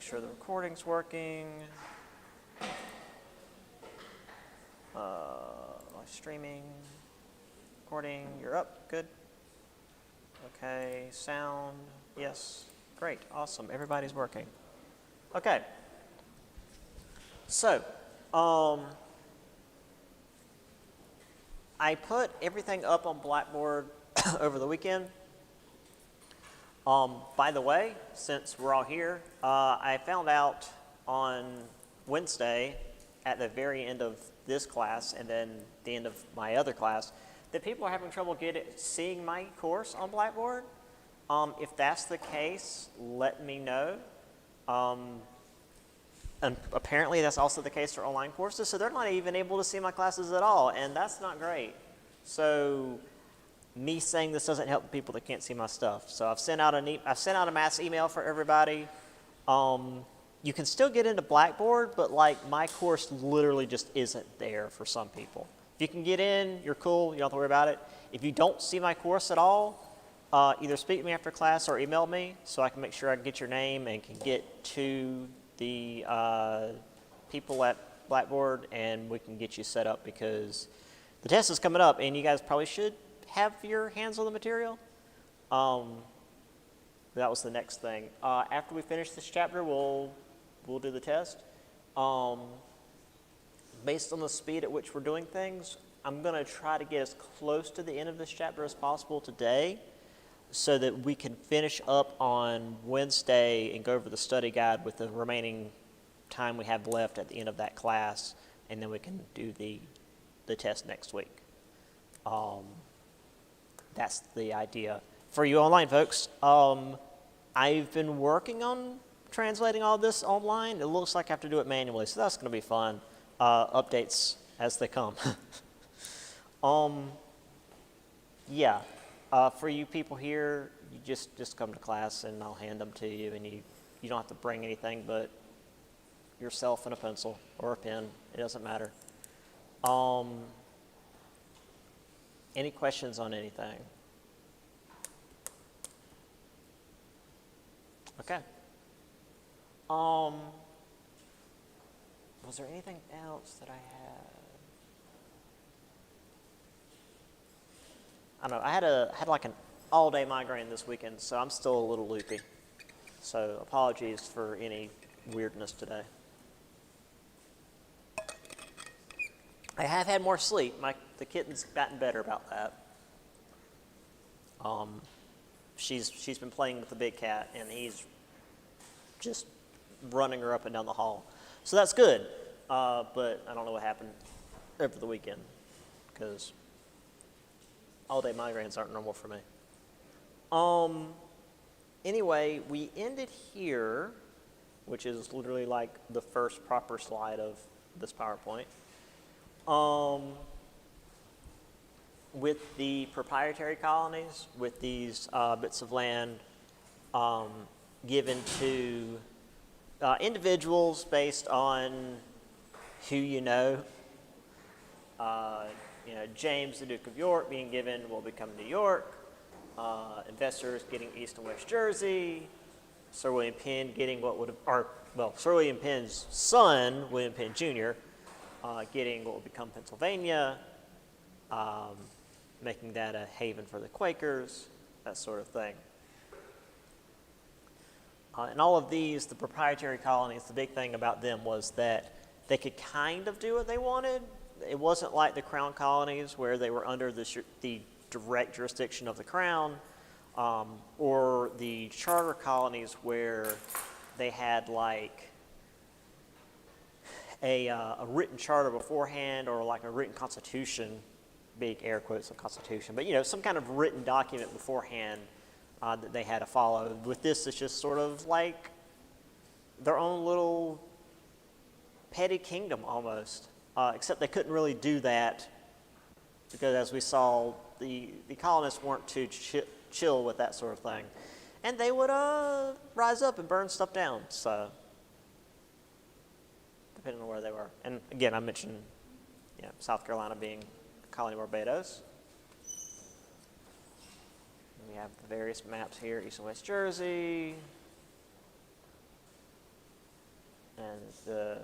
sure the recording's working. Live streaming, recording, you're up, good. Okay, sound, yes, great, awesome, everybody's working. Okay, so, I put everything up on Blackboard over the weekend. By the way, since we're all here, I found out on Wednesday at the very end of this class and then the end of my other class that people are having trouble seeing my course on Blackboard. If that's the case, let me know. And apparently that's also the case for online courses, so they're not even able to see my classes at all, and that's not great. So me saying this doesn't help people that can't see my stuff. So I've sent out a mass email for everybody. You can still get into Blackboard, but like my course literally just isn't there for some people. If you can get in, you're cool, you don't have to worry about it. If you don't see my course at all, either speak to me after class or email me so I can make sure I can get your name and can get to the people at Blackboard and we can get you set up because the test is coming up and you guys probably should have your hands on the material. That was the next thing. After we finish this chapter, we'll do the test. Based on the speed at which we're doing things, I'm going to try to get as close to the end of this chapter as possible today so that we can finish up on Wednesday and go over the study guide with the remaining time we have left at the end of that class, and then we can do the test next week. That's the idea. For you online folks, I've been working on translating all this online. It looks like I have to do it manually, so that's going to be fun. Updates as they come. Yeah, for you people here, you just come to class and I'll hand them to you, and you don't have to bring anything but yourself and a pencil or a pen. It doesn't matter. Any questions on anything? Okay. Was there anything else that I had? I don't know. I had like an all-day migraine this weekend, so I'm still a little loopy. So apologies for any weirdness today. I have had more sleep. The kitten's gotten better about that. She's been playing with the big cat, and he's just running her up and down the hall. So that's good, but I don't know what happened over the weekend because all-day migraines aren't normal for me. Anyway, we ended here, which is literally like the first proper slide of this PowerPoint, with the proprietary colonies, with these bits of land given to individuals based on who you know. James, the Duke of York, being given will become New York. Investors getting East and West Jersey. Sir William Penn getting Sir William Penn's son, William Penn Jr., getting what will become Pennsylvania, making that a haven for the Quakers, that sort of thing. And all of these, the proprietary colonies, the big thing about them was that they could kind of do what they wanted. It wasn't like the crown colonies where they were under the direct jurisdiction of the crown, or the charter colonies where they had like a written charter beforehand or like a written constitution, big air quotes on constitution, but some kind of written document beforehand that they had to follow. With this, it's just sort of like their own little petty kingdom almost, except they couldn't really do that because, as we saw, the colonists weren't too chill with that sort of thing. And they would rise up and burn stuff down, so depending on where they were. And again, I mentioned South Carolina being a colony of Barbados. We have the various maps here, East and West Jersey. and the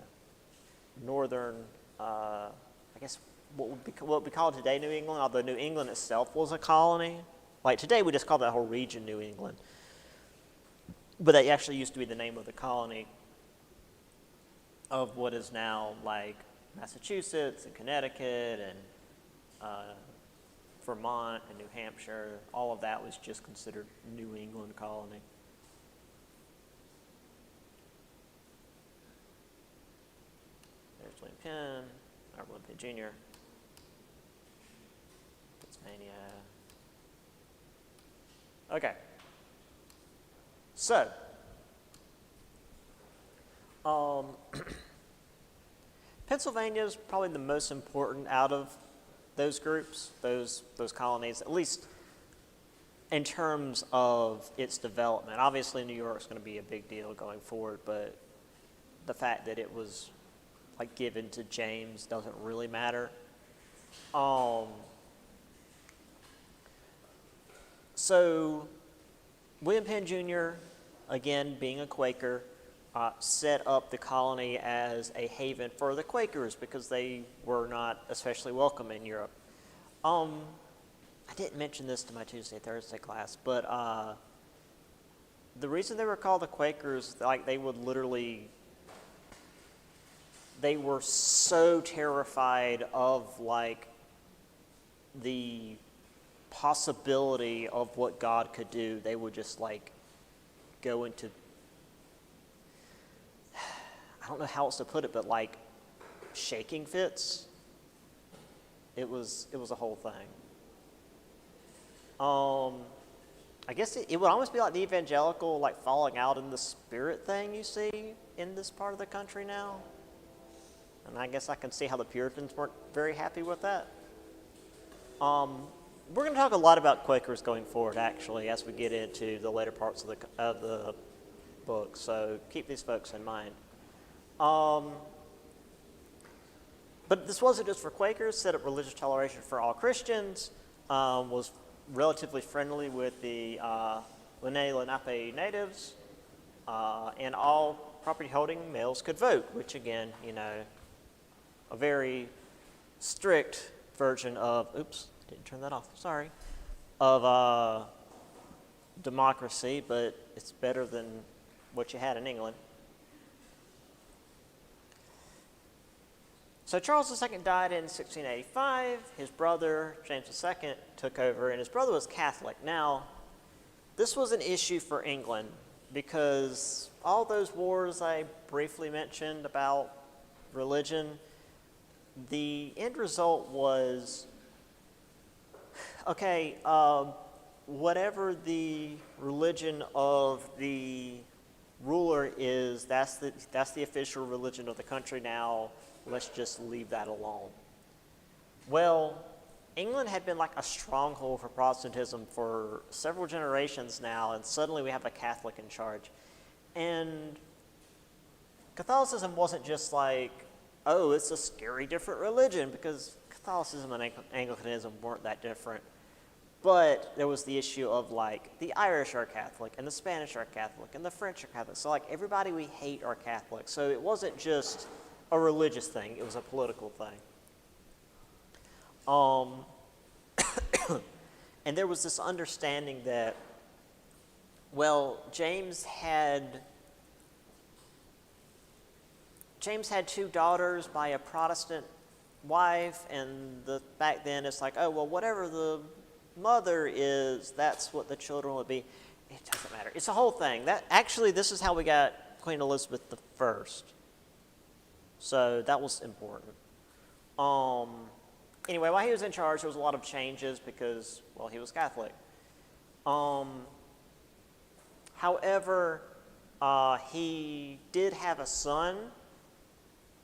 northern, I guess what we call today New England, although New England itself was a colony. Like today we just call that whole region New England. But that actually used to be the name of the colony of what is now like Massachusetts and Connecticut and Vermont and New Hampshire. All of that was just considered New England colony. There's William Penn, or William Penn Jr., Pennsylvania. Okay. So, Pennsylvania is probably the most important out of those groups, those colonies, at least in terms of its development. Obviously, New York is going to be a big deal going forward, but the fact that it was like given to James doesn't really matter. So William Penn Jr., again being a Quaker, set up the colony as a haven for the Quakers because they were not especially welcome in Europe. I didn't mention this to my Tuesday, Thursday class, but the reason they were called the Quakers, like they would literally, they were so terrified of like the possibility of what God could do, they would just like go into, I don't know how else to put it, but like shaking fits. It was a whole thing. I guess it would almost be like the evangelical like falling out in the spirit thing you see in this part of the country now. And I guess I can see how the Puritans weren't very happy with that. We're going to talk a lot about Quakers going forward, actually, as we get into the later parts of the book. So keep these folks in mind. But this wasn't just for Quakers. Set up religious toleration for all Christians. Was relatively friendly with the Lenape natives, and all property-holding males could vote, which again, you know, a very strict version of, oops, didn't turn that off, sorry, of democracy, but it's better than what you had in England. So Charles II died in 1685. His brother, James II, took over, and his brother was Catholic. Now, this was an issue for England because all those wars I briefly mentioned about religion, the end result was, okay, whatever the religion of the ruler is, that's the official religion of the country now. Let's just leave that alone. Well, England had been like a stronghold for Protestantism for several generations now, and suddenly we have a Catholic in charge. And Catholicism wasn't just like, oh, it's a scary different religion, because Catholicism and Anglicanism weren't that different. But there was the issue of like, the Irish are Catholic, and the Spanish are Catholic, and the French are Catholic. So like, everybody we hate are Catholic. So it wasn't just a religious thing, it was a political thing. And there was this understanding that, well, James had 2 daughters by a Protestant wife, and back then it's like, oh, well, whatever the mother is, that's what the children would be. It doesn't matter. It's a whole thing. Actually, this is how we got Queen Elizabeth I. So that was important. Anyway, while he was in charge, there was a lot of changes because, well, he was Catholic. However, he did have a son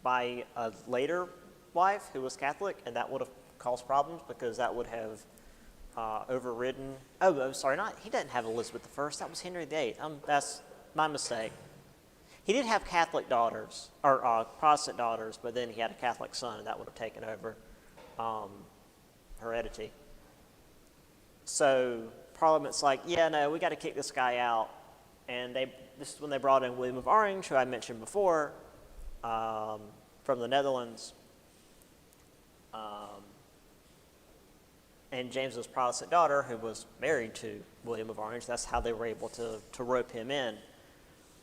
by a later wife who was Catholic, and that would have caused problems because that would have overridden. Oh, sorry, he didn't have Elizabeth I. That was Henry VIII. That's my mistake. He did have Catholic daughters, or Protestant daughters, but then he had a Catholic son, and that would have taken over heredity. So Parliament's like, yeah, no, we got to kick this guy out. And this is when they brought in William of Orange, who I mentioned before, from the Netherlands, and James's Protestant daughter, who was married to William of Orange. That's how they were able to rope him in,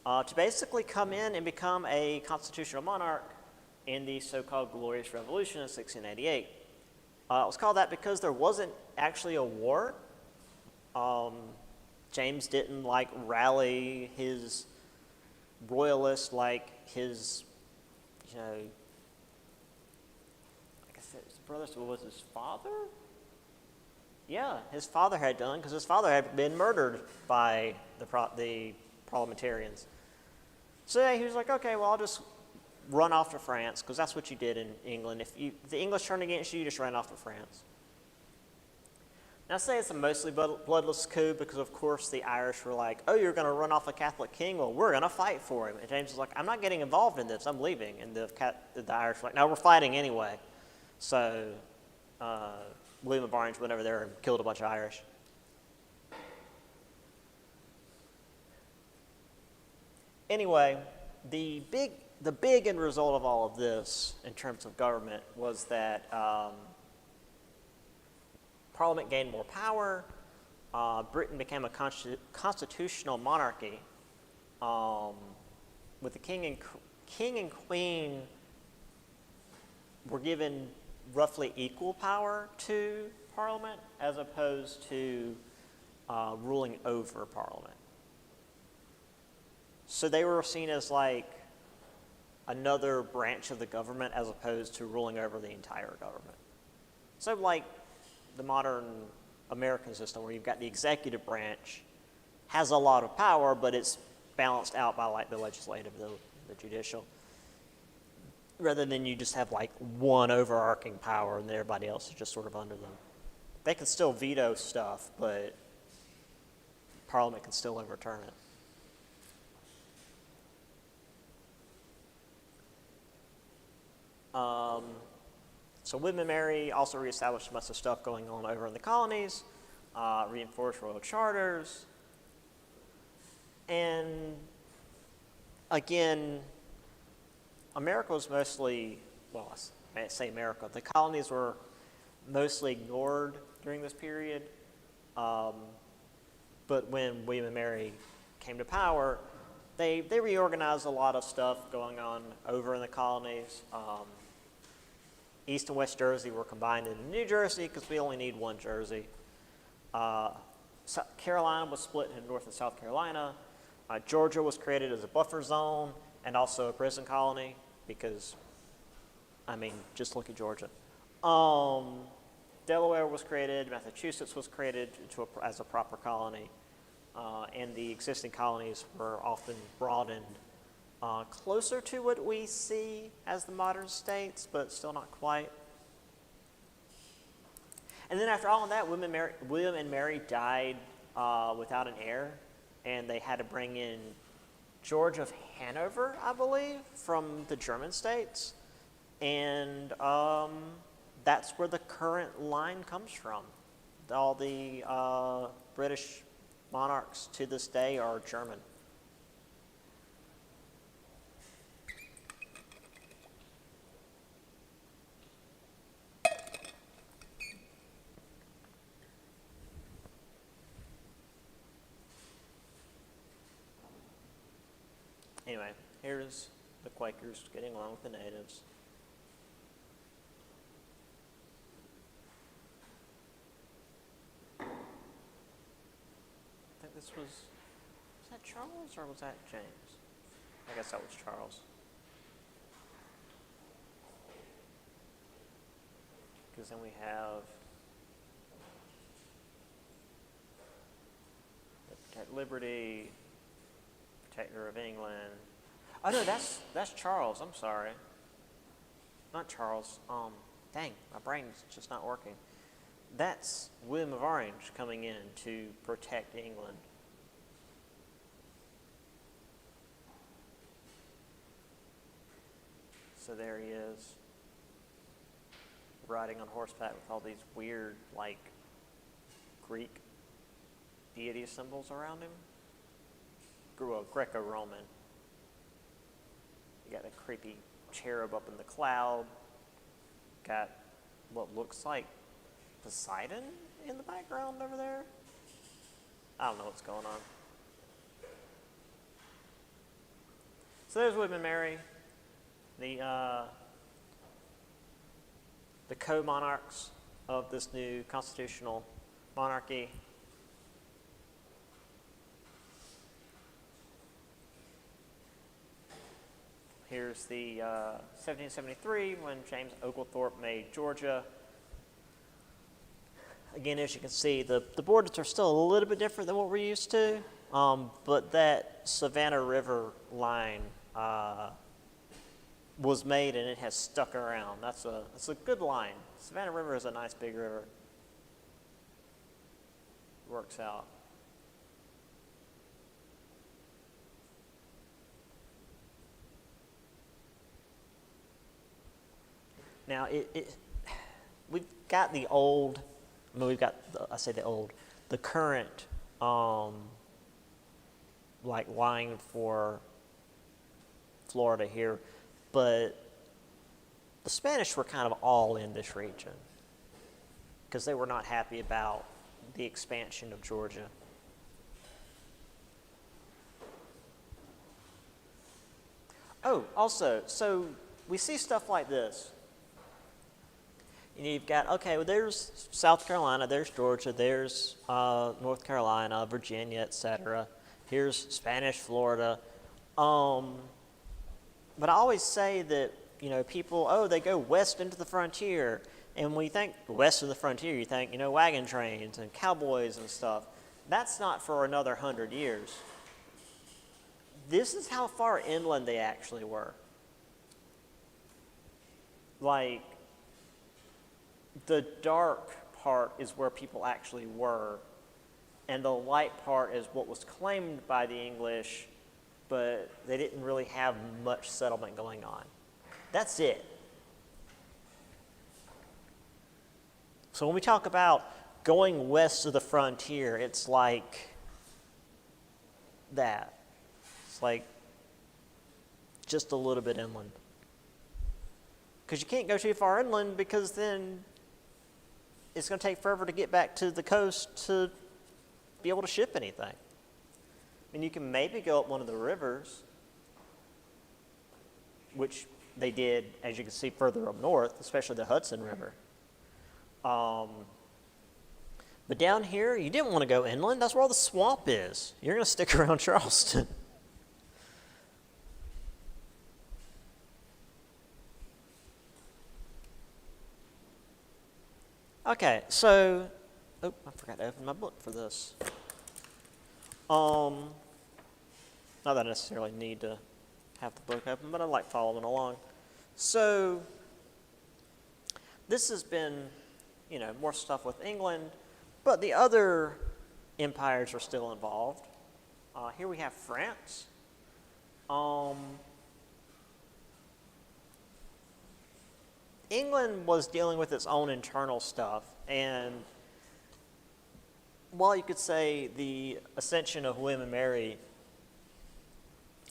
to basically come in and become a constitutional monarch in the so-called Glorious Revolution of 1688. It was called that because there wasn't actually a war. James didn't rally his royalists like his, like I said, his brother was his father? Yeah, his father had done, because his father had been murdered by the parliamentarians. So yeah, he was like, okay, well, I'll just run off to France, because that's what you did in England. If the English turned against you, you just ran off to France. Now, say it's a mostly bloodless coup because, of course, the Irish were like, oh, you're going to run off a Catholic king? Well, we're going to fight for him. And James was like, I'm not getting involved in this. I'm leaving. And the Irish were like, no, we're fighting anyway. So William of Orange went over there and killed a bunch of Irish. Anyway, the big end result of all of this in terms of government was that Parliament gained more power. Britain became a constitutional monarchy, with the king and queen were given roughly equal power to Parliament, as opposed to ruling over Parliament. So they were seen as like another branch of the government, as opposed to ruling over the entire government. So like the modern American system, where you've got the executive branch has a lot of power, but it's balanced out by like the legislative, the judicial, rather than you just have like one overarching power and everybody else is just sort of under them. They can still veto stuff, but Parliament can still overturn it. So William and Mary also reestablished a bunch of stuff going on over in the colonies, reinforced royal charters, and again, America was mostly, well, I say America, the colonies were mostly ignored during this period, but when William and Mary came to power, they reorganized a lot of stuff going on over in the colonies. East and West Jersey were combined into New Jersey because we only need one Jersey. South Carolina was split into North and South Carolina. Georgia was created as a buffer zone and also a prison colony because, I mean, just look at Georgia. Delaware was created. Massachusetts was created as a proper colony. And the existing colonies were often broadened closer to what we see as the modern states, but still not quite. And then after all of that, William and Mary died without an heir, and they had to bring in George of Hanover, I believe, from the German states. And that's where the current line comes from. All the British monarchs to this day are German. Anyway, here's the Quakers getting along with the natives. I think this was that Charles or was that James? I guess that was Charles. Because then we have Protect Liberty, Protector of England. Oh no, that's Charles. I'm sorry. Not Charles. Dang, my brain's just not working. That's William of Orange coming in to protect England. So there he is, riding on horseback with all these weird, like, Greek deity symbols around him. Greco-Roman. You got a creepy cherub up in the cloud. Got what looks like Poseidon in the background over there. I don't know what's going on. So there's William and Mary, the co-monarchs of this new constitutional monarchy. Here's the 1773 when James Oglethorpe made Georgia. Again, as you can see, the borders are still a little bit different than what we're used to, but that Savannah River line was made and it has stuck around. That's a good line. Savannah River is a nice big river. Works out. Now, we've got the old, I mean, we've got, the current, like line for Florida here, but the Spanish were kind of all in this region because they were not happy about the expansion of Georgia. Oh, also, so we see stuff like this. You've got, okay, well, there's South Carolina, there's Georgia, there's North Carolina, Virginia, etc. Here's Spanish Florida. But I always say that, people, they go west into the frontier. And when you think west of the frontier, you think, wagon trains and cowboys and stuff. That's not for another 100 years. This is how far inland they actually were. Like, the dark part is where people actually were, and the light part is what was claimed by the English, but they didn't really have much settlement going on. That's it. So when we talk about going west of the frontier, it's like that. It's like just a little bit inland. Because you can't go too far inland because then it's going to take forever to get back to the coast to be able to ship anything. I mean, you can maybe go up one of the rivers, which they did, as you can see, further up north, especially the Hudson River. But down here, you didn't want to go inland. That's where all the swamp is. You're going to stick around Charleston. Okay, so, I forgot to open my book for this. Not that I necessarily need to have the book open, but I like following along. So, this has been, more stuff with England, but the other empires are still involved. Here we have France. England was dealing with its own internal stuff, and while you could say the ascension of William and Mary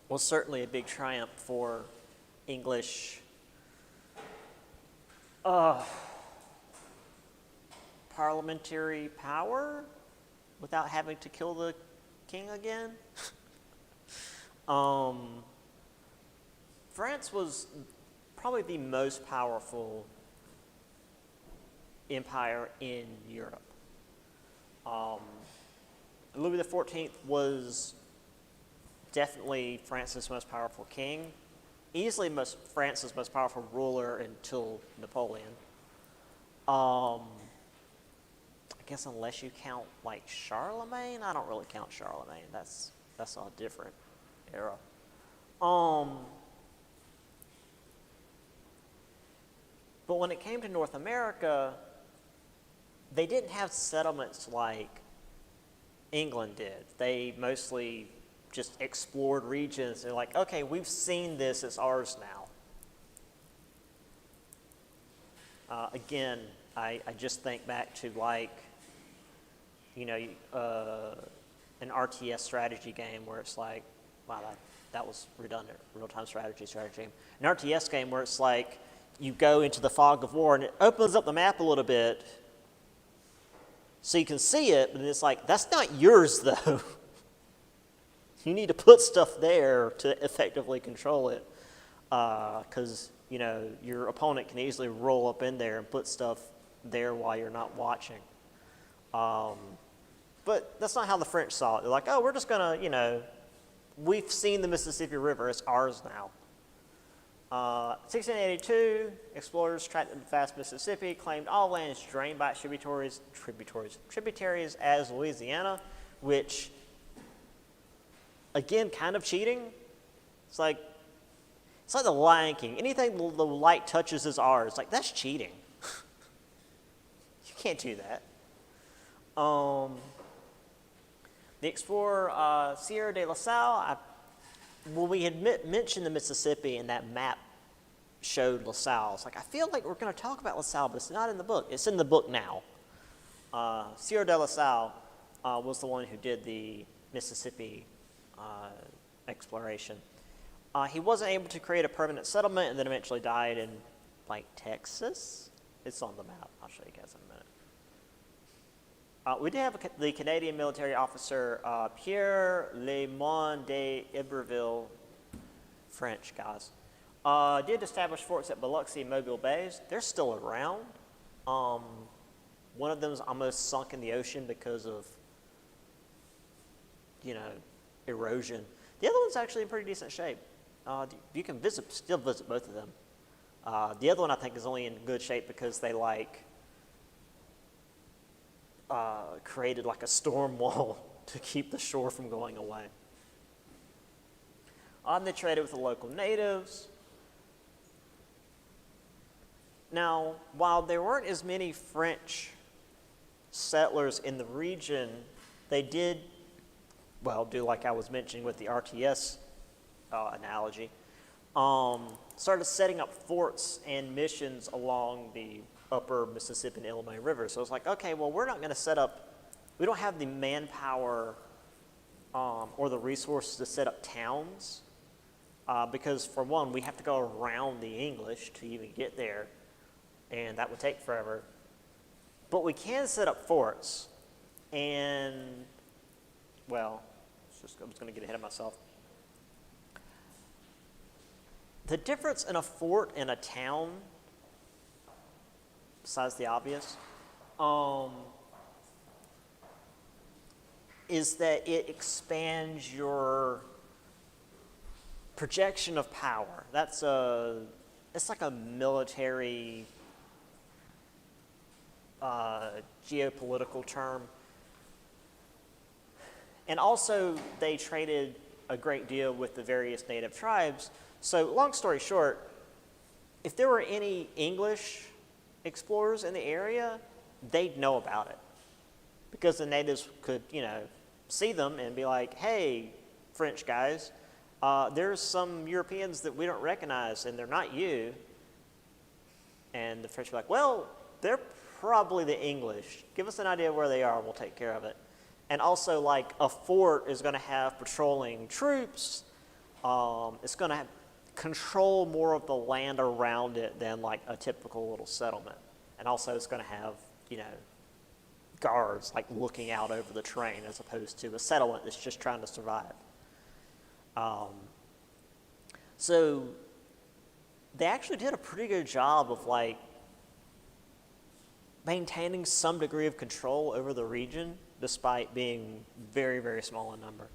was certainly a big triumph for English parliamentary power without having to kill the king again. France was probably the most powerful empire in Europe. Louis XIV was definitely France's most powerful king, easily France's most powerful ruler until Napoleon. I guess unless you count like Charlemagne, I don't really count Charlemagne. That's a different era. But when it came to North America, they didn't have settlements like England did. They mostly just explored regions. They're like, okay, we've seen this, it's ours now. Again, I just think back to like, an RTS strategy game where it's like, Wow, that was redundant. Real-time strategy game. An RTS game where it's like you go into the fog of war and it opens up the map a little bit so you can see it, but it's like, that's not yours though. You need to put stuff there to effectively control it, because your opponent can easily roll up in there and put stuff there while you're not watching. But that's not how the French saw it. They're like, oh, we're just gonna, we've seen the Mississippi River, it's ours now. 1682, explorers tracked the vast Mississippi, claimed all lands drained by its tributaries as Louisiana, which, again, kind of cheating. It's like the Lion King. Anything the light touches is ours. Like, that's cheating. You can't do that. The explorer Sieur de La Salle, when we had mentioned the Mississippi and that map showed La Salle, it's like, I feel like we're going to talk about La Salle, but it's not in the book. It's in the book now. Sieur de La Salle was the one who did the Mississippi exploration. He wasn't able to create a permanent settlement and then eventually died in, Texas. It's on the map. I'll show you guys in a minute. We did have the Canadian military officer Pierre Lemon de Iberville, French guys, did establish forts at Biloxi and Mobile Bays. They're still around. One of them is almost sunk in the ocean because of, erosion. The other one's actually in pretty decent shape. You can still visit both of them. The other one I think is only in good shape because they created a storm wall to keep the shore from going away. They traded with the local natives. Now, while there weren't as many French settlers in the region, they did, do like I was mentioning with the RTS analogy, started setting up forts and missions along the upper Mississippi and Illinois River. So it's like, okay, well, we're not going to set up, we don't have the manpower or the resources to set up towns because, for one, we have to go around the English to even get there, and that would take forever. But we can set up forts, and, I was going to get ahead of myself. The difference in a fort and a town, besides the obvious, is that it expands your projection of power. It's like a military geopolitical term. And also, they traded a great deal with the various native tribes. So, long story short, if there were any English explorers in the area, they'd know about it. Because the natives could, see them and be like, hey, French guys, there's some Europeans that we don't recognize, and they're not you. And the French are like, well, they're probably the English. Give us an idea of where they are, and we'll take care of it. And also, a fort is going to have patrolling troops. It's going to control more of the land around it than a typical little settlement. And also it's going to have, guards looking out over the terrain as opposed to a settlement that's just trying to survive. So they actually did a pretty good job of maintaining some degree of control over the region despite being very, very small in number.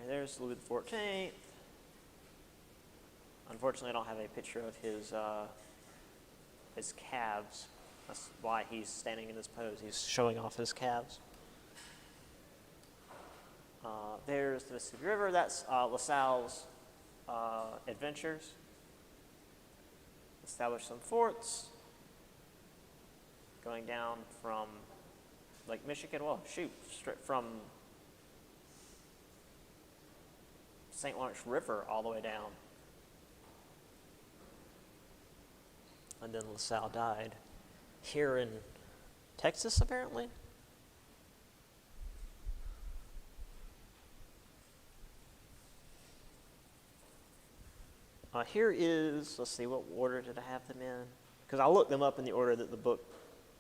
There's Louis XIV. Unfortunately, I don't have a picture of his calves. That's why he's standing in this pose. He's showing off his calves. There's the Mississippi River. That's La Salle's adventures. Established some forts. Going down from Lake Michigan. Straight from St. Lawrence River all the way down. And then La Salle died here in Texas, apparently. Here is, let's see, what order did I have them in? Because I looked them up in the order that the book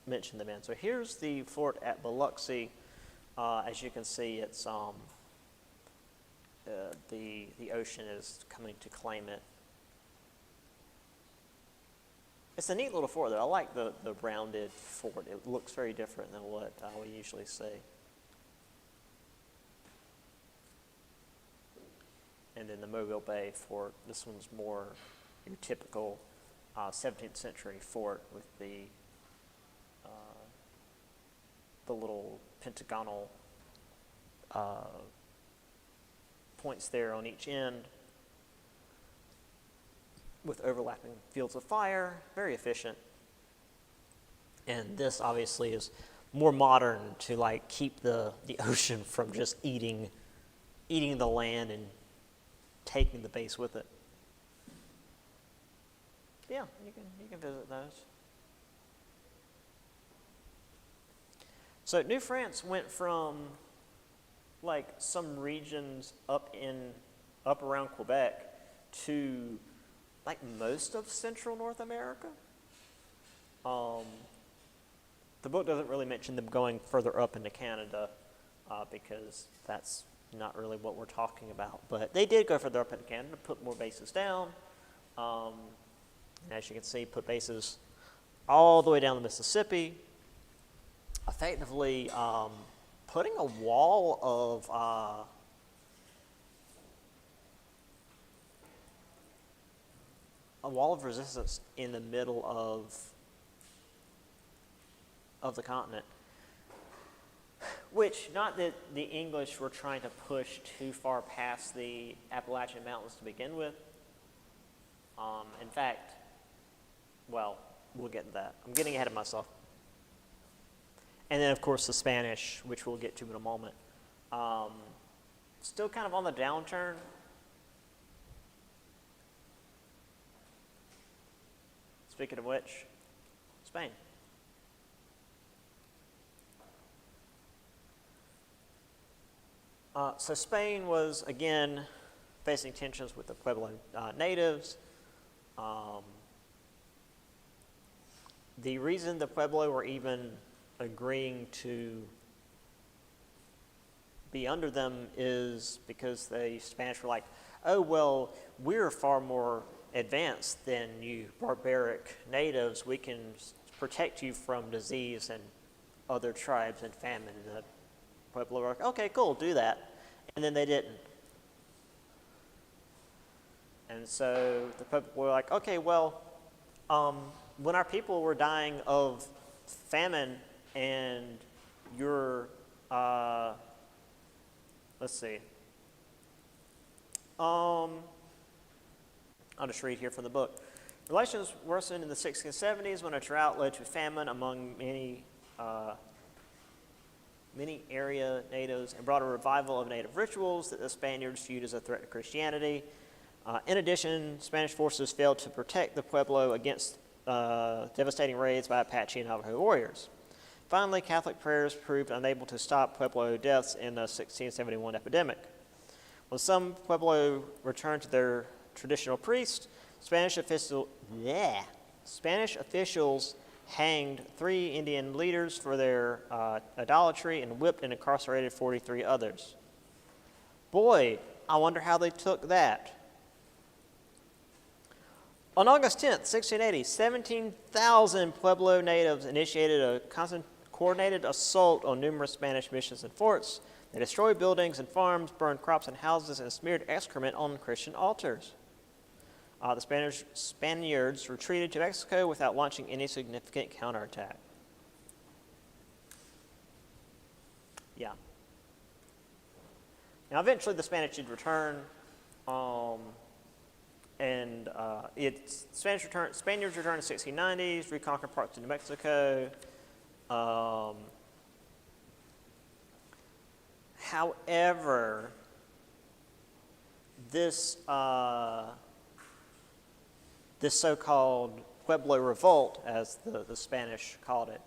mentioned them in. So here's the fort at Biloxi. As you can see, it's the ocean is coming to claim it. It's a neat little fort, though. I like the rounded fort. It looks very different than what we usually see. And then the Mobile Bay fort. This one's more your typical 17th century fort with the little pentagonal points there on each end with overlapping fields of fire, very efficient. And this obviously is more modern to like keep the ocean from just eating the land and taking the base with it. Yeah, you can visit those. So New France went from like some regions up around Quebec to like most of Central North America. The book doesn't really mention them going further up into Canada because that's not really what we're talking about. But they did go further up into Canada, put more bases down. And as you can see, put bases all the way down the Mississippi, effectively putting a wall of resistance in the middle of the continent. Which, not that the English were trying to push too far past the Appalachian Mountains to begin with. In fact, well, we'll get to that. I'm getting ahead of myself. And then, of course, the Spanish, which we'll get to in a moment. Still kind of on the downturn. Speaking of which, Spain. So Spain was, again, facing tensions with the Pueblo natives. The reason the Pueblo were even agreeing to be under them is because the Spanish were like, oh, well, we're far more advanced than you barbaric natives. We can protect you from disease and other tribes and famine. And the Pueblo were like, okay, cool, do that. And then they didn't. And so the Pueblo were like, okay, well, when our people were dying of famine and you're, let's see. I'll just read here from the book. Relations worsened in the 1670s when a drought led to famine among many area natives and brought a revival of native rituals that the Spaniards viewed as a threat to Christianity. In addition, Spanish forces failed to protect the Pueblo against devastating raids by Apache and Navajo warriors. Finally, Catholic prayers proved unable to stop Pueblo deaths in the 1671 epidemic. When some Pueblo returned to their traditional priests, Spanish officials hanged 3 Indian leaders for their idolatry and whipped and incarcerated 43 others. Boy, I wonder how they took that. On August 10th, 1680, 17,000 Pueblo natives initiated a coordinated assault on numerous Spanish missions and forts. They destroyed buildings and farms, burned crops and houses, and smeared excrement on Christian altars. The Spaniards retreated to Mexico without launching any significant counterattack. Yeah. Now, eventually, the Spanish did return, Spaniards returned in the 1690s, reconquered parts of New Mexico. However, this so-called Pueblo revolt, as the Spanish called it,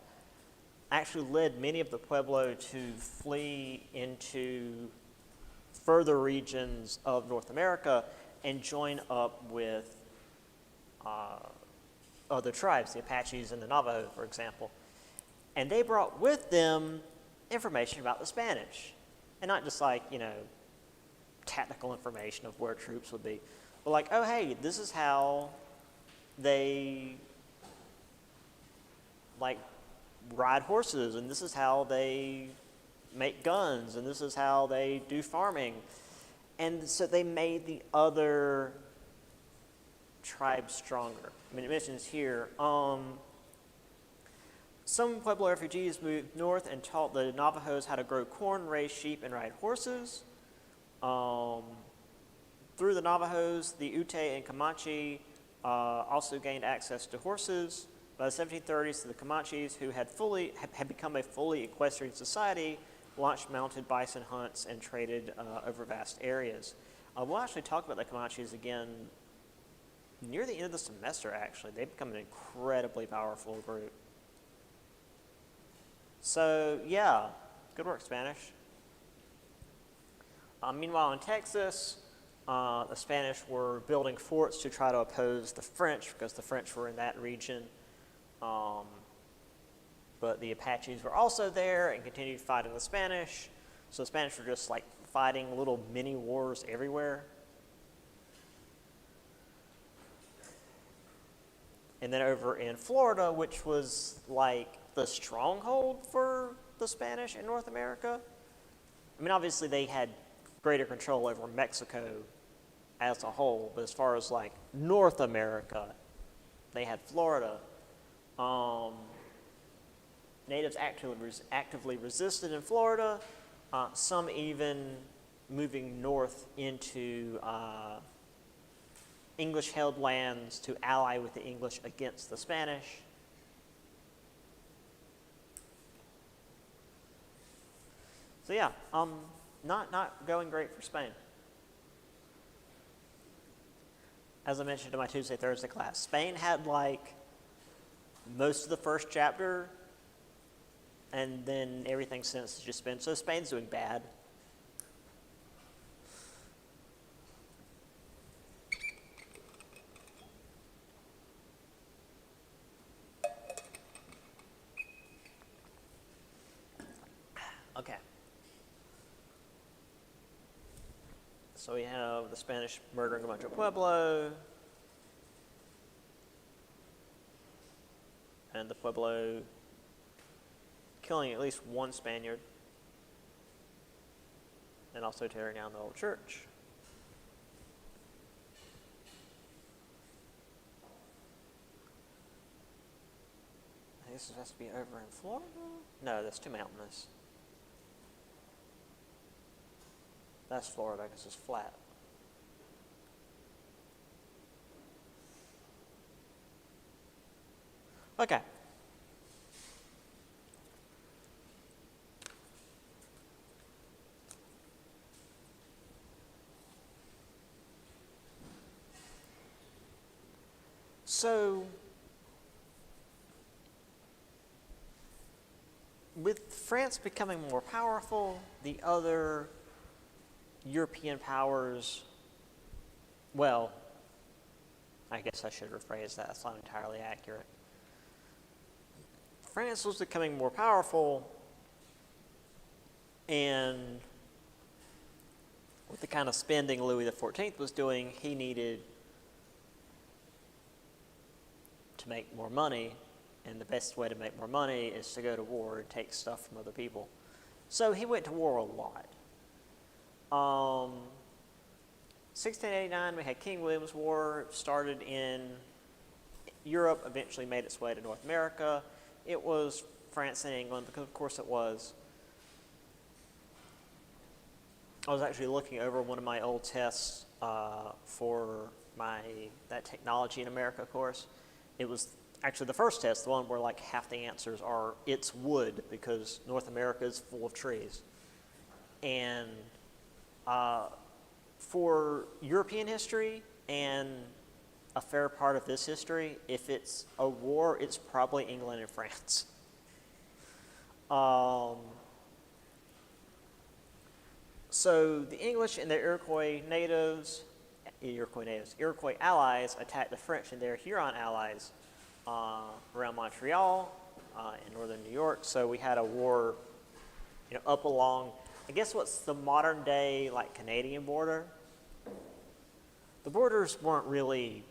actually led many of the Pueblo to flee into further regions of North America and join up with other tribes, the Apaches and the Navajo, for example. And they brought with them information about the Spanish. And not just like, tactical information of where troops would be, but like, oh, hey, this is how they, like, ride horses, and this is how they make guns, and this is how they do farming. And so they made the other tribes stronger. I mean, it mentions here, some Pueblo refugees moved north and taught the Navajos how to grow corn, raise sheep, and ride horses. Through the Navajos, the Ute and Comanche also gained access to horses. By the 1730s, the Comanches, who had become a fully equestrian society, launched mounted bison hunts and traded over vast areas. We'll actually talk about the Comanches again near the end of the semester, actually. They've become an incredibly powerful group. So, yeah, good work, Spanish. Meanwhile, in Texas, the Spanish were building forts to try to oppose the French because the French were in that region. But the Apaches were also there and continued fighting the Spanish. So the Spanish were just like fighting little mini wars everywhere. And then over in Florida, which was like the stronghold for the Spanish in North America. I mean, obviously they had greater control over Mexico as a whole, but as far as like North America, they had Florida. Natives actively resisted in Florida, some even moving north into English-held lands to ally with the English against the Spanish. So yeah, not going great for Spain. As I mentioned in my Tuesday, Thursday class, Spain had like most of the first chapter, and then everything since has just been, so Spain's doing bad. Okay. So we have the Spanish murdering a bunch of Pueblo, and the Pueblo killing at least one Spaniard, and also tearing down the old church. I think this is supposed to be over in Florida? No, that's too mountainous. That's Florida because it's flat. Okay. So, with France becoming more powerful, the other European powers, well, I guess I should rephrase that, that's not entirely accurate. France was becoming more powerful, and with the kind of spending Louis XIV was doing, he needed to make more money, and the best way to make more money is to go to war and take stuff from other people. So he went to war a lot. 1689, we had King William's War. It started in Europe, eventually made its way to North America. It was France and England, because of course it was. I was actually looking over one of my old tests for that technology in America course. It was actually the first test, the one where like half the answers are it's wood, because North America is full of trees. And for European history and a fair part of this history, if it's a war, it's probably England and France. So the English and the Iroquois natives Iroquois natives. Iroquois allies attacked the French and their Huron allies around Montreal in northern New York. So we had a war, up along, I guess what's the modern day like Canadian border. The borders weren't really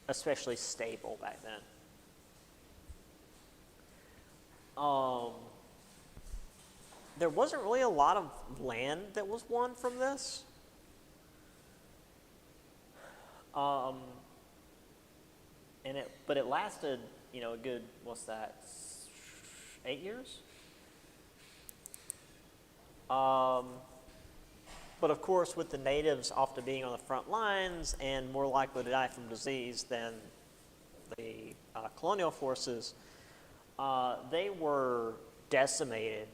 especially stable back then. There wasn't really a lot of land that was won from this. But it lasted, a good, 8 years? But of course, with the natives often being on the front lines and more likely to die from disease than the colonial forces, they were decimated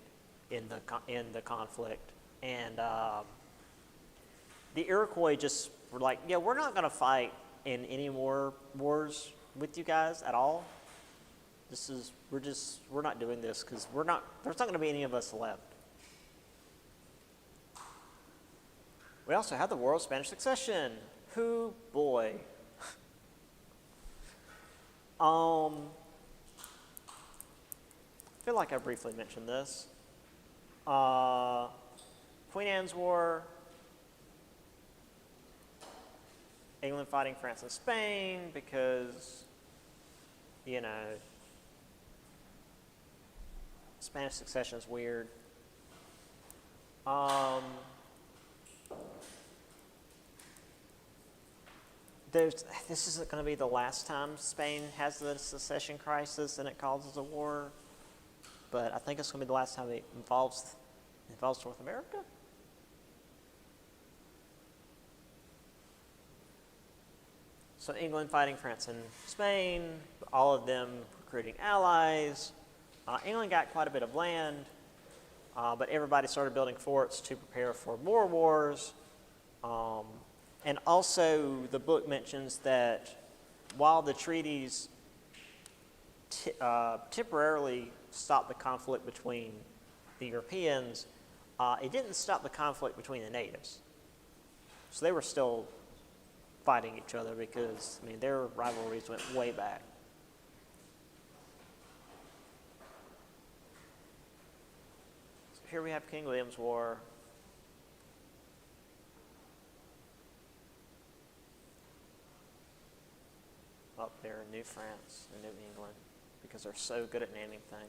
in the conflict, and the Iroquois just were like, "Yeah, we're not going to fight in any more wars with you guys at all. We're not doing this because there's not going to be any of us left." We also had the War of Spanish Succession. Hoo boy. I feel like I briefly mentioned this. Queen Anne's War, England fighting France and Spain because, Spanish Succession is weird. This isn't going to be the last time Spain has the secession crisis and it causes a war, but I think it's going to be the last time it involves North America. So England fighting France and Spain, all of them recruiting allies. England got quite a bit of land, but everybody started building forts to prepare for more wars. And also, the book mentions that while the treaties temporarily stopped the conflict between the Europeans, it didn't stop the conflict between the natives. So they were still fighting each other because, their rivalries went way back. So here we have King William's War. Up there in New France and New England because they're so good at naming things.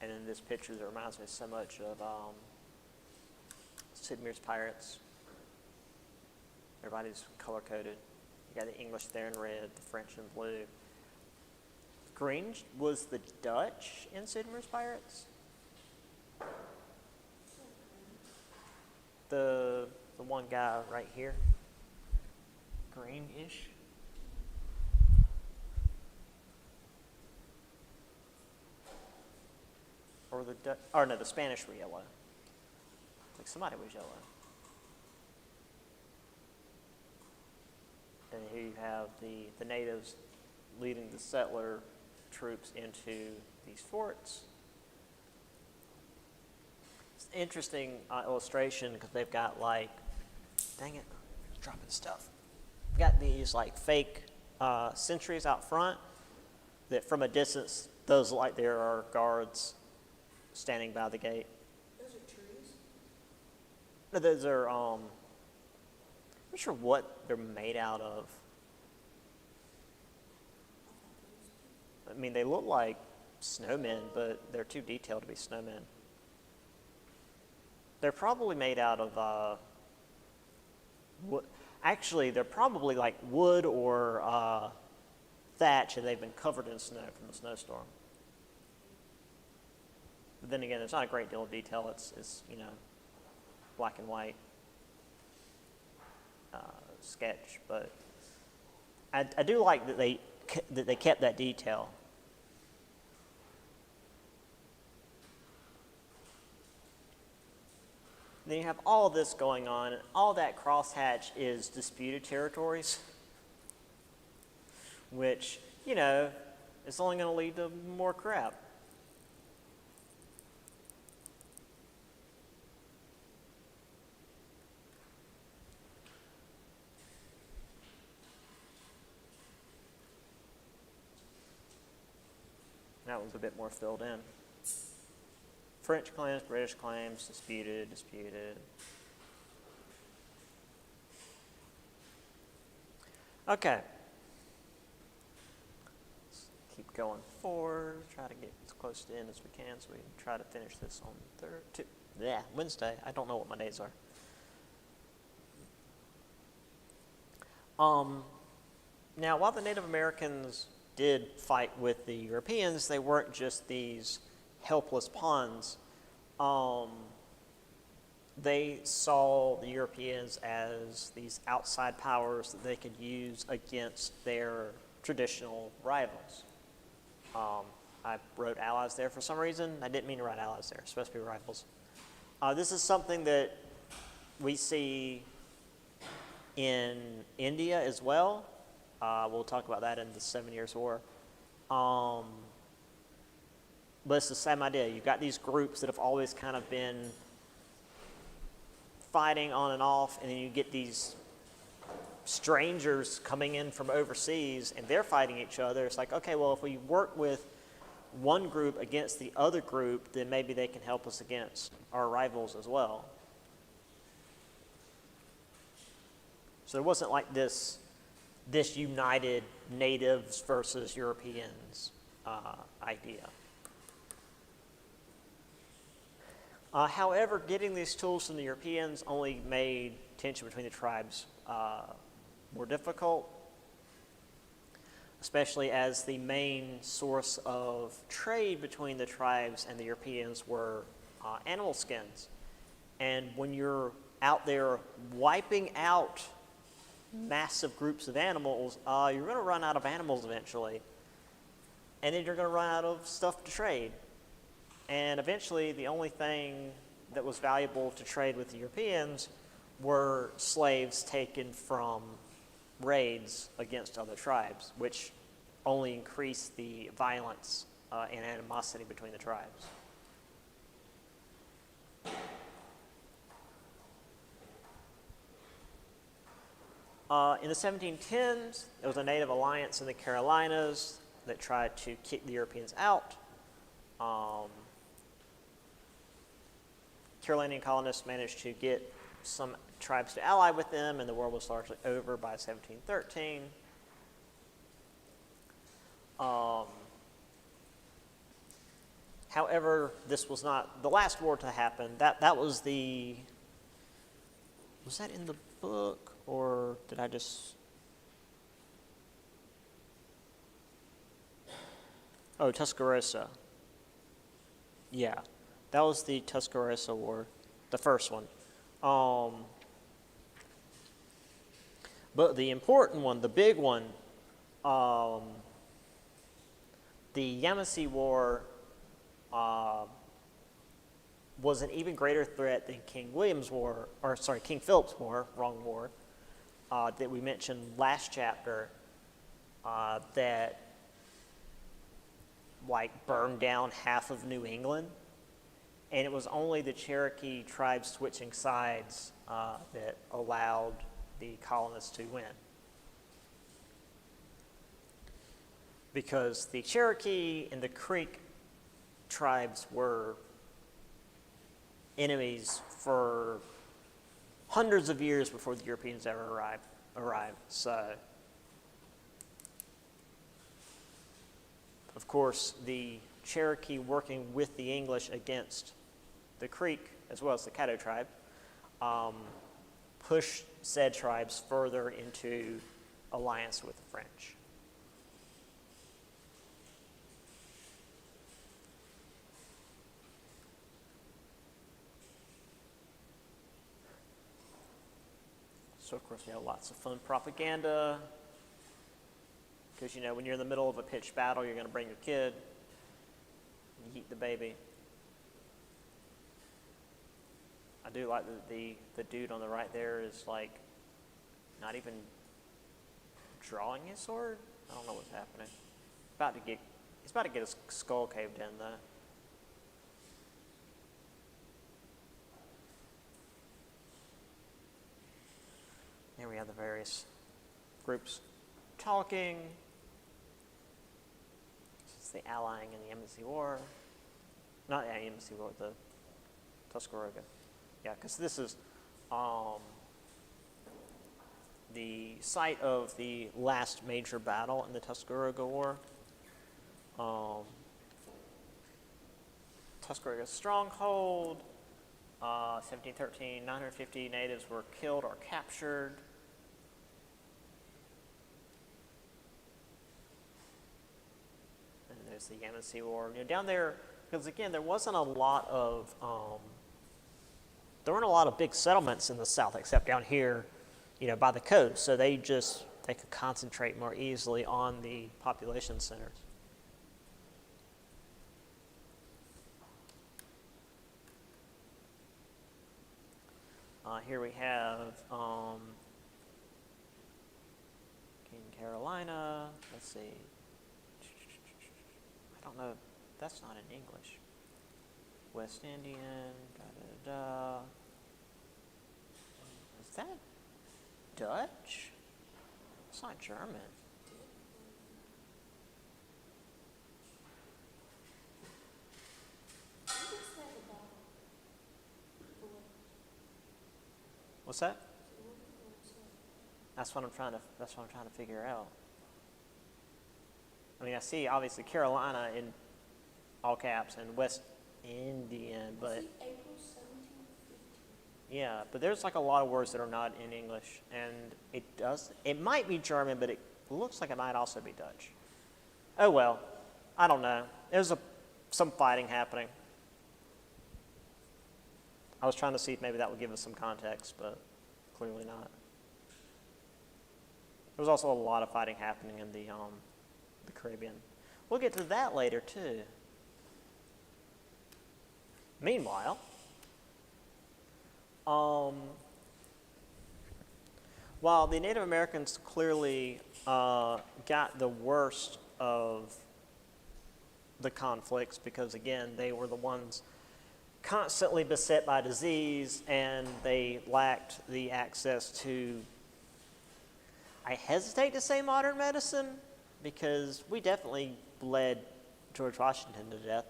And in this picture that reminds me so much of Sid Meier's Pirates. Everybody's color-coded. You got the English there in red, the French in blue. Green was the Dutch in Sid Meier's Pirates. The one guy right here, greenish. Or the Spanish were yellow. Like somebody was yellow. And here you have the natives leading the settler troops into these forts. It's an interesting illustration because they've got dang it, dropping stuff. Got these fake sentries out front that from a distance, those look like there are guards standing by the gate. Those are trees? No, those are, I'm not sure what they're made out of. They look like snowmen, but they're too detailed to be snowmen. They're probably made out of wood. Actually, they're probably like wood or thatch, and they've been covered in snow from the snowstorm. But then again, there's not a great deal of detail. It's black and white sketch, but I do like that they kept that detail. Then you have all this going on, and all that crosshatch is disputed territories, which, is only going to lead to more crap. That was a bit more filled in. French claims, British claims, disputed. Okay. Let's keep going forward. Try to get as close to the end as we can so we can try to finish this on Wednesday. I don't know what my days are. Now, while the Native Americans did fight with the Europeans, they weren't just these helpless pawns. They saw the Europeans as these outside powers that they could use against their traditional rivals. I wrote allies there for some reason. I didn't mean to write allies there. It's supposed to be rivals. This is something that we see in India as well. We'll talk about that in the 7 Years' War. But it's the same idea. You've got these groups that have always kind of been fighting on and off, and then you get these strangers coming in from overseas, and they're fighting each other. It's like, okay, well, if we work with one group against the other group, then maybe they can help us against our rivals as well. So there wasn't like this united natives versus Europeans idea. However, getting these tools from the Europeans only made tension between the tribes more difficult, especially as the main source of trade between the tribes and the Europeans were animal skins. And when you're out there wiping out massive groups of animals, you're going to run out of animals eventually. And then you're going to run out of stuff to trade. And eventually, the only thing that was valuable to trade with the Europeans were slaves taken from raids against other tribes, which only increased the violence and animosity between the tribes. In the 1710s, there was a native alliance in the Carolinas that tried to kick the Europeans out. Carolinian colonists managed to get some tribes to ally with them, and the war was largely over by 1713. However, this was not the last war to happen. That was the... Was that in the book, or did I just... Oh, Tuscaloosa. Yeah, that was the Tuscaloosa War, the first one. But the important one, the big one, the Yamasee War was an even greater threat than King Philip's War, wrong war, that we mentioned last chapter, that burned down half of New England. And it was only the Cherokee tribe switching sides that allowed the colonists to win. Because the Cherokee and the Creek tribes were enemies for hundreds of years before the Europeans ever arrived. So, of course, the Cherokee working with the English against the Creek, as well as the Caddo tribe, pushed said tribes further into alliance with the French. So, of course, we have lots of fun propaganda, because, when you're in the middle of a pitched battle, you're going to bring your kid, and you eat the baby. I do like the dude on the right there is, not even drawing his sword. I don't know what's happening. He's about to get his skull caved in, though. Here we have the various groups talking. It's the allying in the Yamasee War. Not the Yamasee War, the Tuscarora. Yeah, because this is the site of the last major battle in the Tuscarora War. Tuscarora stronghold, 1713, 950 natives were killed or captured. And there's the Yamasee War. You know, down there, because again, there wasn't a lot of, there weren't a lot of big settlements in the south except down here, you know, by the coast. So they could concentrate more easily on the population centers. Here we have King Carolina. Let's see. I don't know. That's not in English. West Indian. Da, da, da. Is that Dutch? It's not German. What's that? That's what I'm trying to figure out. I mean, I see obviously Carolina in all caps and West Indian, but yeah, but there's like a lot of words that are not in English, and it might be German, but it looks like it might also be Dutch. Oh well, I don't know. There's some fighting happening. I was trying to see if maybe that would give us some context, but clearly not. There was also a lot of fighting happening in the Caribbean. We'll get to that later too. Meanwhile, while the Native Americans clearly got the worst of the conflicts because, again, they were the ones constantly beset by disease, and they lacked the access to, I hesitate to say modern medicine, because we definitely bled George Washington to death.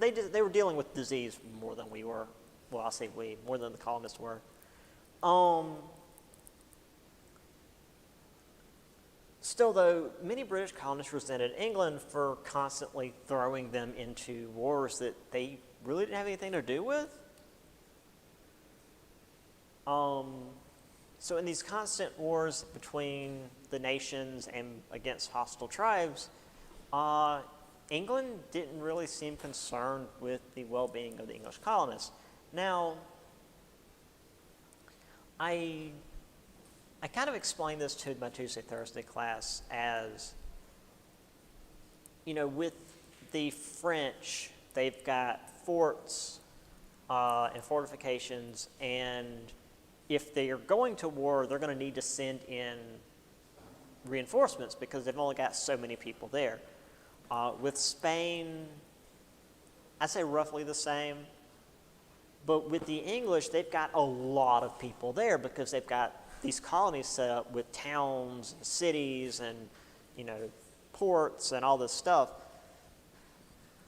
They were dealing with disease more than we were. Well, I'll say we, more than the colonists were. Still, though, many British colonists resented England for constantly throwing them into wars that they really didn't have anything to do with. So in these constant wars between the nations and against hostile tribes, England didn't really seem concerned with the well-being of the English colonists. Now, I kind of explained this to my Tuesday, Thursday class as, you know, with the French, they've got forts and fortifications, and if they are going to war, they're going to need to send in reinforcements because they've only got so many people there. With Spain, I'd say roughly the same. But with the English, they've got a lot of people there because they've got these colonies set up with towns and cities and, you know, ports and all this stuff.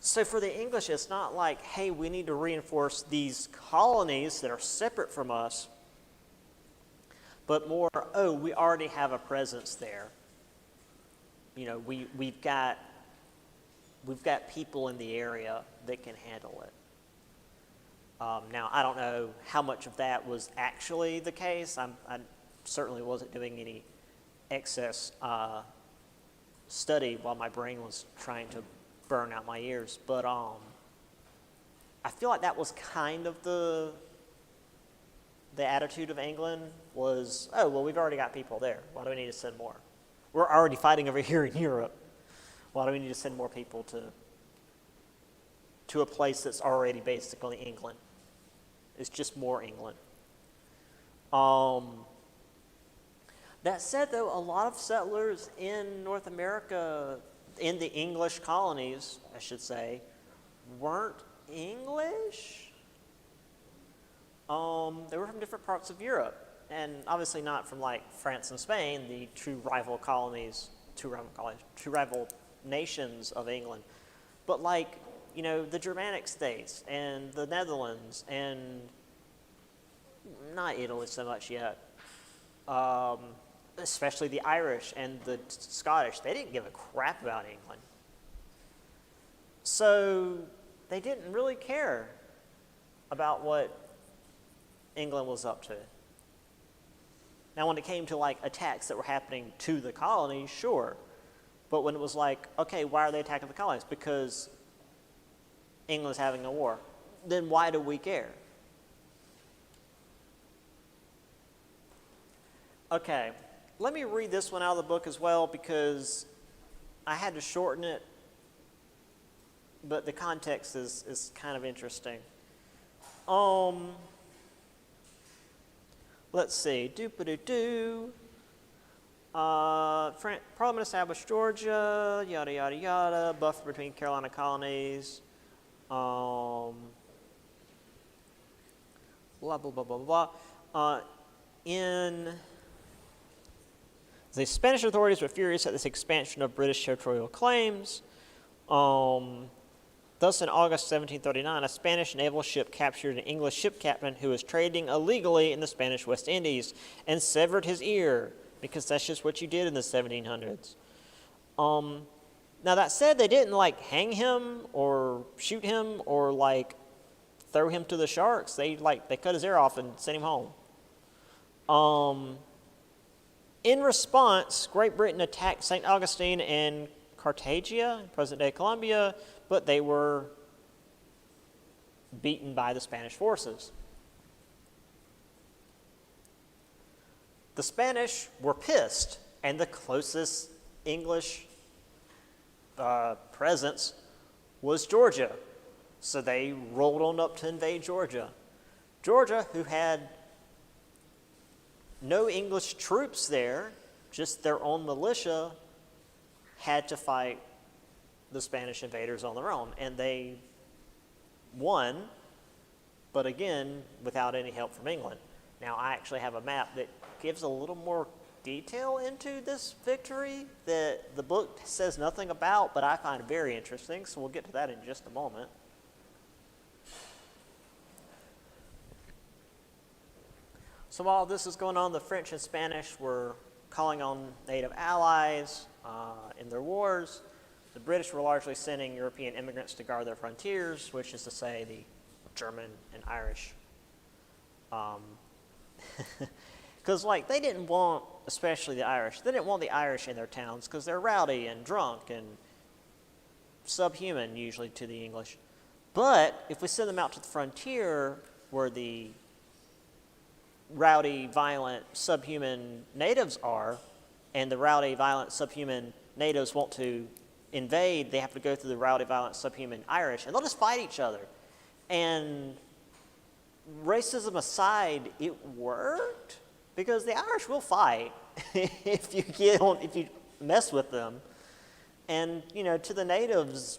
So for the English, it's not like, hey, we need to reinforce these colonies that are separate from us, but more, oh, we already have a presence there. You know, we've got people in the area that can handle it. Now, I don't know how much of that was actually the case. I certainly wasn't doing any excess study while my brain was trying to burn out my ears. But I feel like that was kind of the attitude of England was, oh, well, we've already got people there. Why do we need to send more? We're already fighting over here in Europe. Why do we need to send more people to a place that's already basically England? It's just more England. That said, though, a lot of settlers in North America, in the English colonies, I should say, weren't English. They were from different parts of Europe, and obviously not from like France and Spain, the two rival nations of England, but like, you know, the Germanic states and the Netherlands and not Italy so much yet, especially the Irish and the Scottish. They didn't give a crap about England. So they didn't really care about what England was up to. Now, when it came to like attacks that were happening to the colonies, sure. But when it was like, okay, why are they attacking the colonies? Because England's having a war. Then why do we care? Okay, let me read this one out of the book as well because I had to shorten it, but the context is kind of interesting. Let's see. Parliament established Georgia, yada, yada, yada, buffer between Carolina colonies. Blah, blah, blah, blah, blah. The Spanish authorities were furious at this expansion of British territorial claims. Thus, in August 1739, a Spanish naval ship captured an English ship captain who was trading illegally in the Spanish West Indies and severed his ear, because that's just what you did in the 1700s. Now, that said, they didn't, like, hang him or shoot him or, like, throw him to the sharks. They cut his ear off and sent him home. In response, Great Britain attacked St. Augustine and Cartagena, present-day Colombia, but they were beaten by the Spanish forces. The Spanish were pissed, and the closest English presence was Georgia. So they rolled on up to invade Georgia. Georgia, who had no English troops there, just their own militia, had to fight the Spanish invaders on their own. And they won, but again, without any help from England. Now, I actually have a map that gives a little more detail into this victory that the book says nothing about, but I find very interesting, so we'll get to that in just a moment. So while this is going on, the French and Spanish were calling on native allies in their wars. The British were largely sending European immigrants to guard their frontiers, which is to say the German and Irish. Because like they didn't want, especially the Irish, they didn't want the Irish in their towns because they're rowdy and drunk and subhuman usually to the English. But if we send them out to the frontier where the rowdy, violent, subhuman natives are, and the rowdy, violent, subhuman natives want to invade, they have to go through the rowdy, violent, subhuman Irish, and they'll just fight each other. And racism aside, it worked because the Irish will fight if you mess with them. And you know, to the natives,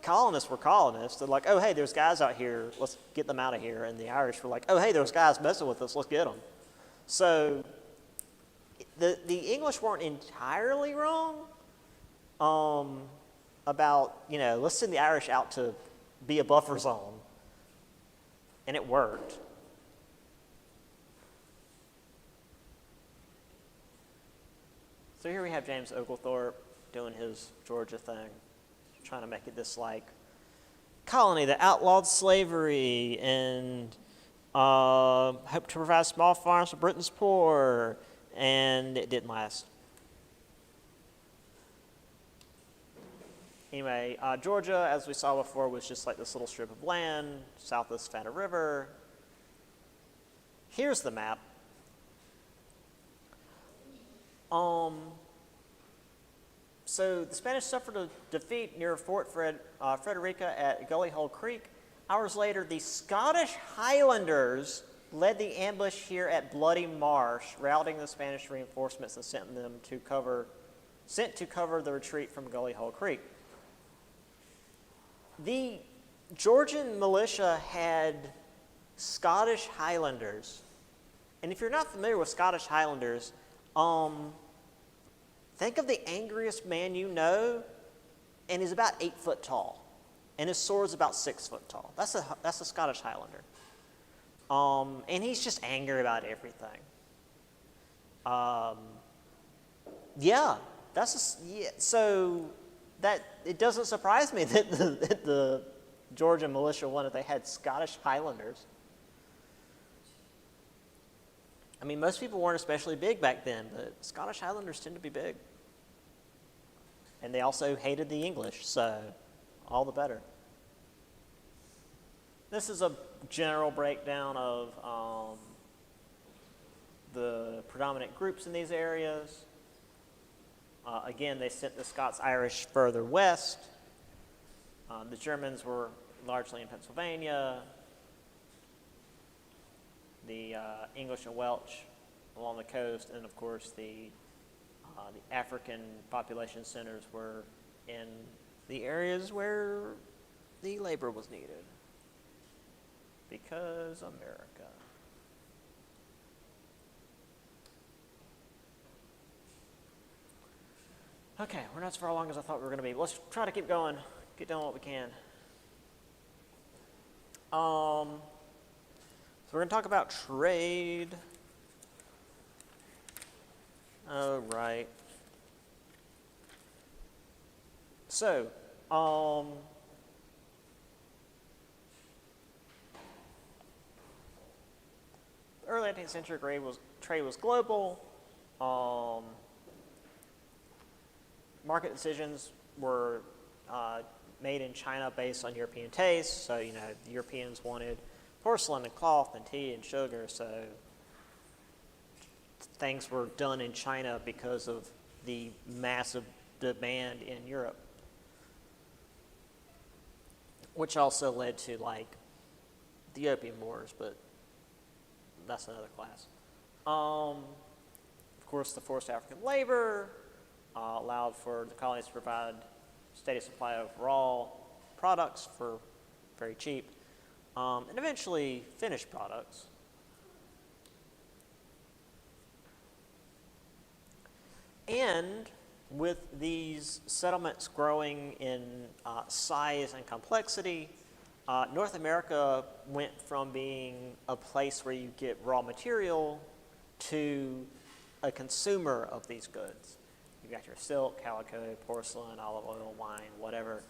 colonists were colonists. They're like, oh hey, there's guys out here, let's get them out of here. And the Irish were like, oh hey, there's guys messing with us, let's get them. So the English weren't entirely wrong about, you know, let's send the Irish out to be a buffer zone. And it worked. So here we have James Oglethorpe doing his Georgia thing, trying to make it this like colony that outlawed slavery and hoped to provide small farms for Britain's poor, and it didn't last. Anyway, Georgia, as we saw before, was just like this little strip of land south of the Savannah River. Here's the map. So the Spanish suffered a defeat near Fort Frederica at Gully Hole Creek. Hours later, the Scottish Highlanders led the ambush here at Bloody Marsh, routing the Spanish reinforcements and sent to cover the retreat from Gully Hole Creek. The Georgian militia had Scottish Highlanders. And if you're not familiar with Scottish Highlanders, think of the angriest man you know, and he's about 8 foot tall, and his sword's about 6 foot tall. That's a Scottish Highlander. And he's just angry about everything. So that it doesn't surprise me that the Georgia militia wanted they had Scottish Highlanders. I mean, most people weren't especially big back then, but Scottish Highlanders tend to be big. And they also hated the English, so all the better. This is a general breakdown of the predominant groups in these areas. Again, they sent the Scots-Irish further west. The Germans were largely in Pennsylvania. The English and Welsh along the coast, and of course the African population centers were in the areas where the labor was needed. Because America. Okay, we're not as far along as I thought we were going to be. Let's try to keep going, get done what we can. So we're going to talk about trade. Oh, right. So, early 18th century trade was global. Market decisions were made in China based on European tastes. So, the Europeans wanted porcelain and cloth and tea and sugar. So, things were done in China because of the massive demand in Europe, which also led to the Opium Wars, but that's another class. Of course, the forced African labor allowed for the colonies to provide steady supply of raw products for very cheap, and eventually finished products. And with these settlements growing in size and complexity, North America went from being a place where you get raw material to a consumer of these goods. You've got your silk, calico, porcelain, olive oil, wine, whatever.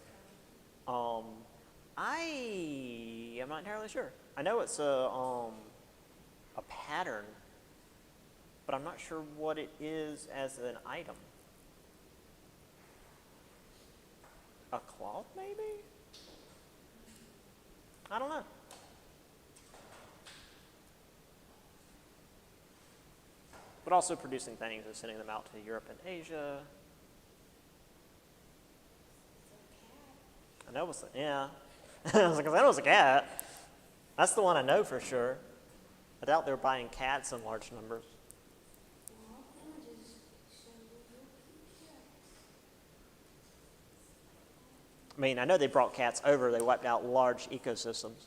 I am not entirely sure. I know it's a pattern, but I'm not sure what it is as an item. A cloth, maybe? I don't know. But also producing things and sending them out to Europe and Asia. I know it was, yeah. I was like, I know it was a cat. That's the one I know for sure. I doubt they were buying cats in large numbers. I mean, I know they brought cats over. They wiped out large ecosystems.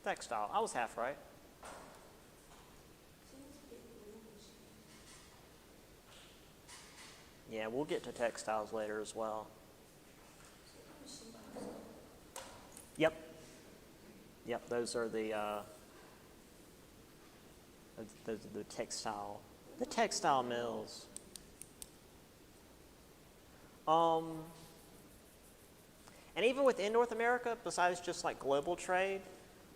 Textile. I was half right. Yeah, we'll get to textiles later as well. Yep. Yep, those are the textile mills. And even within North America, besides just global trade,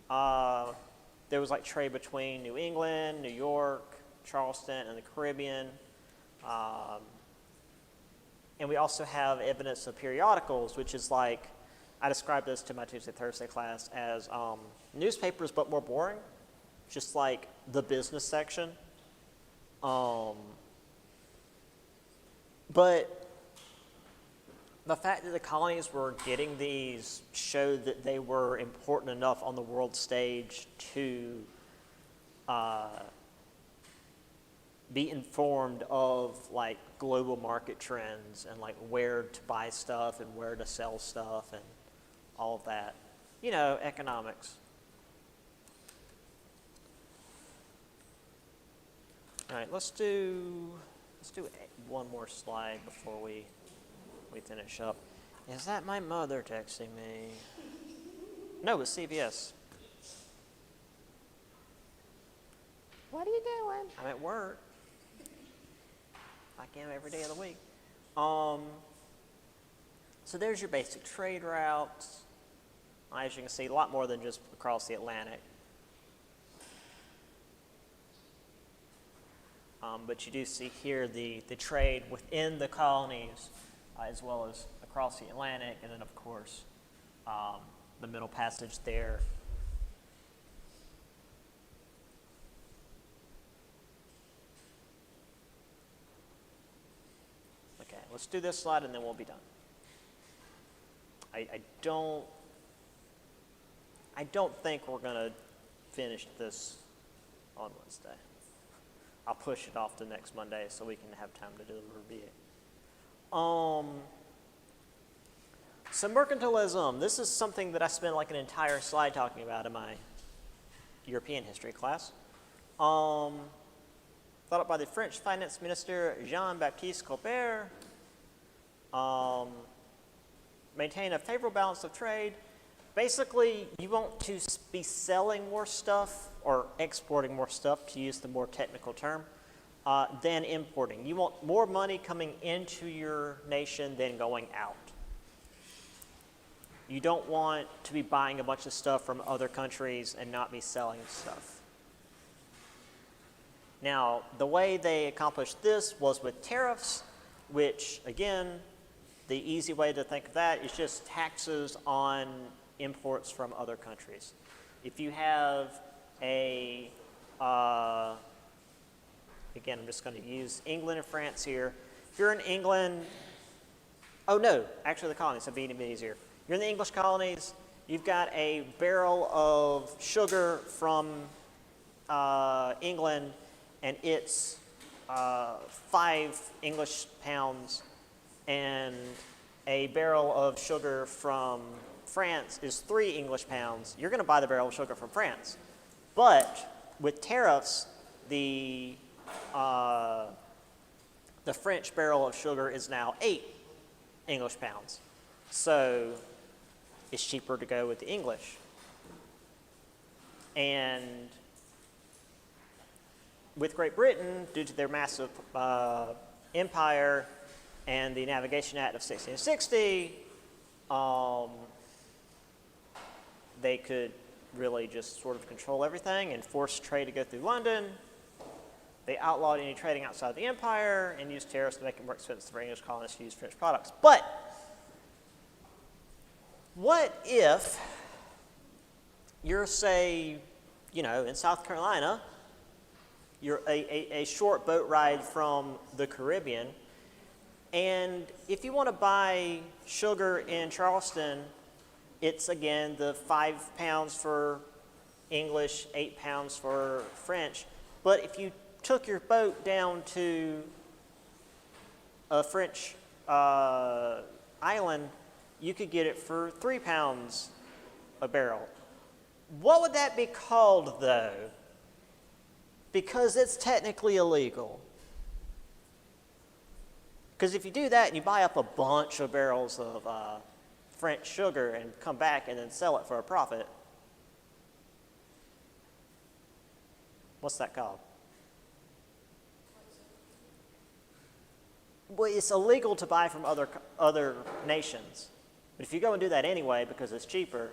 there was trade between New England, New York, Charleston, and the Caribbean. And we also have evidence of periodicals, which is I described this to my Tuesday, Thursday class as newspapers, but more boring, just the business section. But the fact that the colonies were getting these showed that they were important enough on the world stage to be informed of like global market trends and like where to buy stuff and where to sell stuff and all of that. You know, economics. All right, let's do one more slide before we finish up. Is that my mother texting me? No, it's CBS. What are you doing? I'm at work. Like I am every day of the week. So there's your basic trade routes. As you can see, a lot more than just across the Atlantic. But you do see here the trade within the colonies as well as across the Atlantic, and then of course the Middle Passage there. Okay, let's do this slide and then we'll be done. I don't think we're going to finish this on Wednesday. I'll push it off to next Monday so we can have time to do the review. So mercantilism, this is something that I spent like an entire slide talking about in my European history class. Thought up by the French finance minister Jean-Baptiste Colbert. Maintain a favorable balance of trade. Basically, you want to be selling more stuff or exporting more stuff, to use the more technical term, than importing. You want more money coming into your nation than going out. You don't want to be buying a bunch of stuff from other countries and not be selling stuff. Now, the way they accomplished this was with tariffs, which, again, the easy way to think of that is just taxes on imports from other countries. If you have a, again, I'm just going to use England and France here. If you're in England, oh no, actually the colonies, so it'd be even easier. You're in the English colonies, you've got a barrel of sugar from England, and it's 5 English pounds, and a barrel of sugar from France is 3 English pounds. You're going to buy the barrel of sugar from France. But with tariffs, the French barrel of sugar is now 8 English pounds. So it's cheaper to go with the English. And with Great Britain, due to their massive empire and the Navigation Act of 1660, they could really just sort of control everything and force trade to go through London. They outlawed any trading outside the empire and used tariffs to make it more expensive for English colonists to use French products. But what if you're, say, you know, in South Carolina, you're a short boat ride from the Caribbean, and if you want to buy sugar in Charleston, it's, again, the 5 pounds for English, 8 pounds for French. But if you took your boat down to a French island, you could get it for 3 pounds a barrel. What would that be called, though? Because it's technically illegal. Because if you do that and you buy up a bunch of barrels of French sugar and come back and then sell it for a profit, what's that called? Well, it's illegal to buy from other nations. But if you go and do that anyway because it's cheaper,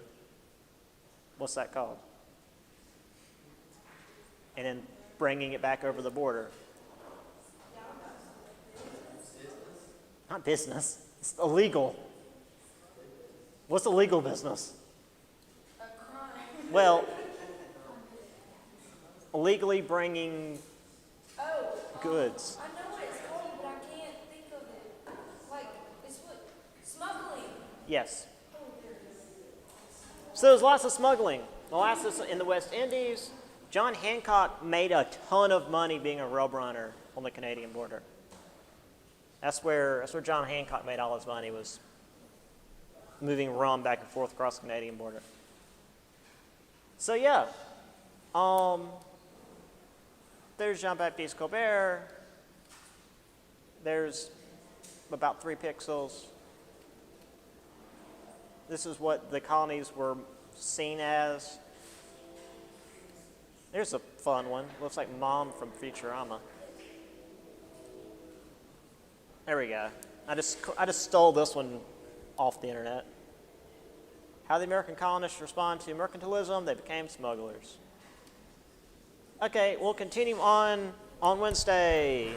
what's that called? And then bringing it back over the border. Not business. It's illegal. What's a legal business? A crime. Well, illegally bringing goods. I know what it's called, but I can't think of it. Like, it's what? Smuggling. Yes. So there's lots of smuggling. Molasses in the West Indies. John Hancock made a ton of money being a rope runner on the Canadian border. That's where John Hancock made all his money, was moving rum back and forth across the Canadian border. So yeah, there's Jean-Baptiste Colbert. There's about 3 pixels. This is what the colonies were seen as. There's a fun one. Looks like Mom from Futurama. There we go. I just stole this one off the internet. How the American colonists respond to mercantilism, they became smugglers. Okay, we'll continue on Wednesday.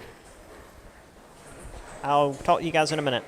I'll talk to you guys in a minute.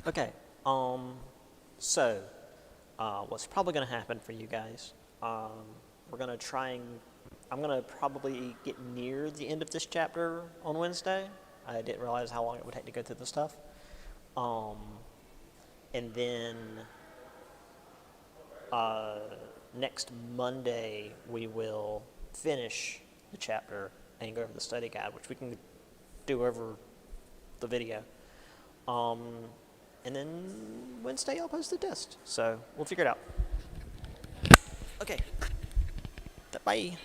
Okay, so what's probably going to happen for you guys, we're going to I'm going to probably get near the end of this chapter on Wednesday. I didn't realize how long it would take to go through the stuff. And then next Monday, we will finish the chapter and go over the study guide, which we can do over the video. And then Wednesday I'll post the test. So we'll figure it out. Okay. Bye.